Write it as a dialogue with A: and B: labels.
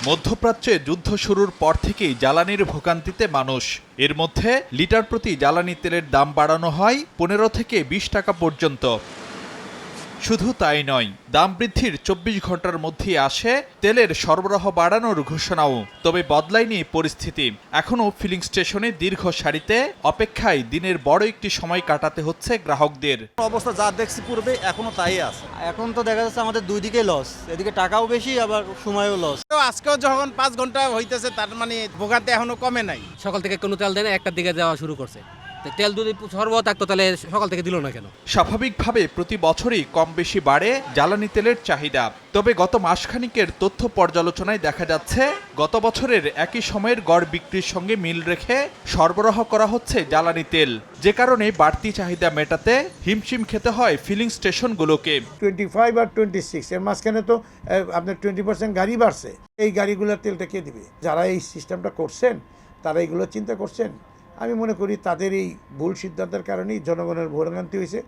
A: মধ্যপ্রাচ্যে যুদ্ধ শুরুর পর থেকেই জ্বালানির ভোগান্তিতে মানুষ। এর মধ্যে লিটার প্রতি জ্বালানি তেলের দাম বাড়ানো হয় 15 থেকে 20 টাকা পর্যন্ত। শুধু তাই নয়, দাম বৃদ্ধির 24 ঘন্টার মধ্যেই আসে তেলের সরবরাহ বাড়ানোর ঘোষণাও। তবে বদলায়নি পরিস্থিতি। এখনও ফিলিং স্টেশনে দীর্ঘ সারিতে অপেক্ষায় দিনের বড় একটি সময় কাটাতে হচ্ছে গ্রাহকদের।
B: অবস্থা যা দেখছি পূর্বে এখনো তাই আছে।
C: এখন তো দেখা যাচ্ছে আমাদের দুই দিকে লস, এদিকে টাকাও বেশি আবার সময়ও লস।
D: তো আজকেও যখন 5 ঘন্টা হইতেছে তার মানে ভোগান্তি এখনো কমে নাই।
E: সকাল থেকে কোনো তেল দেয় না, একটার দিকে যাওয়া শুরু করছে। তো তেল যদি সরবরাহ থাকতো তাহলে সকাল থেকে দিল না কেন?
A: স্বাভাবিকভাবে প্রতি বছরই কম বেশি বাড়ে জ্বালানি তেলের চাহিদা। তবে গত মাসখানিকের তথ্য পর্যালোচনায় দেখা যাচ্ছে গত বছরের একই সময়ের গড় বিক্রির সঙ্গে মিল রেখে সরবরাহ করা হচ্ছে জ্বালানি তেল, যে কারণে বাড়তি চাহিদা মেটাতে হিমশিম খেতে হয় ফিলিং স্টেশনগুলোকে।
F: 25 আর 26 এর মাঝখানে তো আপনার 20% গাড়ি বাড়ছে। এই গাড়িগুলোর তেলটা কে দিবে? যারা এই সিস্টেমটা করছেন তারা এইগুলো চিন্তা করছেন। আমি মনে করি তাদের এই ভুল সিদ্ধান্তের কারণেই জনগণের ভোগান্তি হয়েছে।